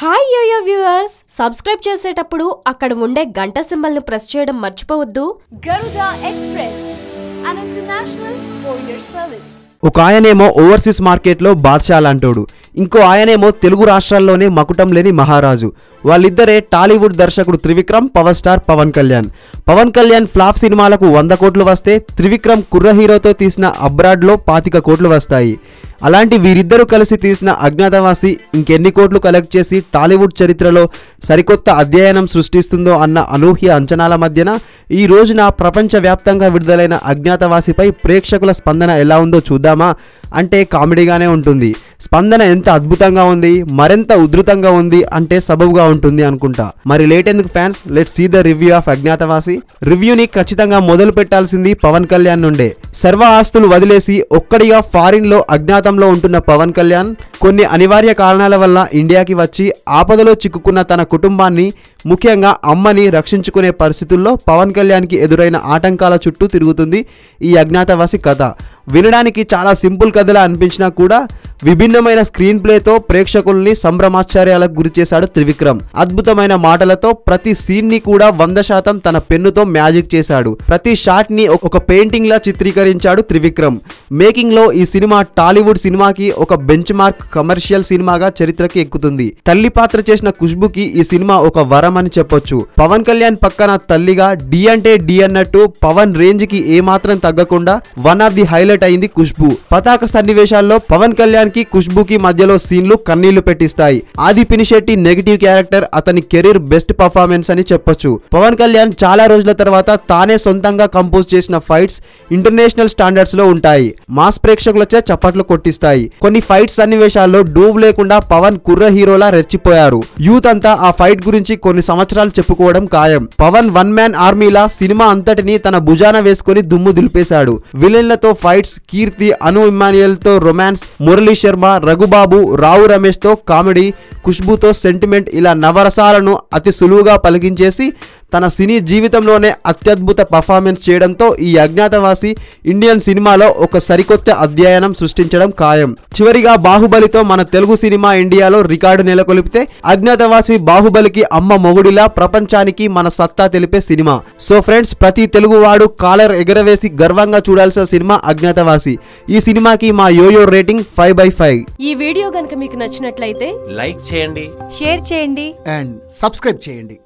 Hi yo-yo viewers, subscribe చేసేటప్పుడు అక్కడ ఉండే గంట సింబల్ ను ప్రెస్ చేయడం మర్చిపోవద్దు. Garuda Express, an international courier service. ఒక ఆయనేమో ఓవర్సీస్ మార్కెట్లో బాద్షా లాంటోడు, ఇంకో ఆయనేమో తెలుగు రాష్ట్రాల్లోనే మకుటం లేని మహారాజు. వాళ్ళిద్దరే టాలీవుడ్ దర్శకుడు Trivikram, power star Pawan Kalyan. Pawan Kalyan flop సినిమాలకు 100 కోట్లు వస్తే త్రివిక్రమ్ కుర్ర హీరోతో తీసిన అబ్రాడ్లో 25 కోట్లు వస్తాయి. అలాంటి వీరిద్దరూ కలిసి తీసిన అజ్ఞాతవాసి ఇంకెన్ని కోట్లు కలెక్ట్ చేసి టాలీవుడ్ చరిత్రలో సరికొత్త అధ్యయనం సృష్టిస్తుందో అన్న అనూహ్య అంచనాల మధ్యన ఈ రోజున ప్రపంచవ్యాప్తంగా విడుదలైన అజ్ఞాతవాసిపై ప్రేక్షకుల స్పందన ఎలా ఉందో చూద్దామా? అంటే కామెడీగానే ఉంటుంది. స్పందన ఎంత అద్భుతంగా ఉంది, మరింత ఉధృతంగా ఉంది అంటే సబబుగా ఉంటుంది అనుకుంటా. మరి లేట్ ఎందుకు fans, let's see the review of Agnyaathavaasi. రివ్యూని ఖచ్చితంగా మొదలు పెట్టాల్సింది పవన్ కళ్యాణ్ నుండే. సర్వ ఆస్తులు వదిలేసి ఒక్కడిగా ఫారిన్ లో అజ్ఞాతంలో ఉంటున్న పవన్ కళ్యాణ్ కొన్ని అనివార్య కారణాల వల్ల ఇండియాకి వచ్చి ఆపదలో చిక్కుకున్న తన కుటుంబాన్ని, ముఖ్యంగా అమ్మని రక్షించుకునే పరిస్థితుల్లో పవన్ కళ్యాణ్కి ఎదురైన ఆటంకాల చుట్టూ తిరుగుతుంది ఈ అజ్ఞాతవాసి కథ. వినడానికి చాలా సింపుల్ కథలా అనిపించినా కూడా విభిన్నమైన స్క్రీన్ ప్లేతో ప్రేక్షకుల్ని సంభ్రమాశ్చర్యాలకు గురి చేశాడు త్రివిక్రమ్. అద్భుతమైన మాటలతో ప్రతి సీన్ ని కూడా 100% తన పెన్నుతో మ్యాజిక్ చేశాడు. ప్రతి షాట్ ని ఒక పెయింటింగ్ లా చిత్రీకరించాడు త్రివిక్రమ్. మేకింగ్ లో ఈ సినిమా టాలీవుడ్ సినిమాకి ఒక బెంచ్ మార్క్ కమర్షియల్ సినిమాగా చరిత్రకి ఎక్కుతుంది. తల్లి పాత్ర చేసిన ఖుష్బుకి ఈ సినిమా ఒక వరం అని చెప్పొచ్చు. పవన్ కళ్యాణ్ పక్కన తల్లిగా డి అంటే డి అన్నట్టు పవన్ రేంజ్ కి ఏమాత్రం తగ్గకుండా వన్ ఆఫ్ ది హైలైట్ అయింది ఖుష్బు. పతాక సన్నివేశాల్లో పవన్ కళ్యాణ్ కి ఖుష్బుకి మధ్యలో సీన్లు కన్నీళ్లు పెట్టిస్తాయి. ఆది పినిశెట్టి నెగిటివ్ క్యారెక్టర్ అతని కెరీర్ బెస్ట్ పర్ఫార్మెన్స్ అని చెప్పొచ్చు. పవన్ కళ్యాణ్ చాలా రోజుల తర్వాత తానే సొంతంగా కంపోజ్ చేసిన ఫైట్స్ ఇంటర్నేషనల్ స్టాండర్డ్స్ లో ఉంటాయి. మాస్ ప్రేక్షకులచే చప్పట్లు కొట్టిస్తాయి. కొన్ని ఫైట్ సన్నివేశాల్లో డూబ్ లేకుండా పవన్ కుర్ర హీరోలా రెచ్చిపోయారు. యూత్ అంతా ఆ ఫైట్ గురించి కొన్ని సంవత్సరాలు చెప్పుకోవడం ఖాయం. పవన్ వన్ మ్యాన్ ఆర్మీలా సినిమా అంతటిని తన భుజాన వేసుకుని దుమ్ము దులిపేశాడు. విలన్లతో ఫైట్స్, కీర్తి, అను ఇమ్మాన్యుయల్ తో రొమాన్స్, మురళీ శర్మ, రఘుబాబు, రావు రమేష్ తో కామెడీ, ఖుష్బుతో సెంటిమెంట్, ఇలా నవరసాలను అతి సులువుగా పలికించేసి తన సినీ జీవితంలోనే అత్యద్భుత పర్ఫార్మెన్స్ చేయడంతో ఈ అజ్ఞాతవాసి ఇండియన్ సినిమాలో ఒక సరికొత్త అధ్యయనం సృష్టించడం ఖాయం. చివరిగా బాహుబలితో మన తెలుగు సినిమా ఇండియాలో రికార్డు నెలకొల్పితే అజ్ఞాతవాసి బాహుబలికి అమ్మ మొగుడిలా ప్రపంచానికి మన సత్తా తెలిపే సినిమా. సో ఫ్రెండ్స్, ప్రతి తెలుగువాడు కాలర్ ఎగరవేసి గర్వంగా చూడాల్సిన సినిమా అజ్ఞాతవాసి. ఈ సినిమాకి మా యోయో రేటింగ్ 5/5. ఈ వీడియో గనుక మీకు నచ్చినట్లయితే లైక్ చేయండి, షేర్ చేయండి అండ్ సబ్స్క్రైబ్ చేయండి.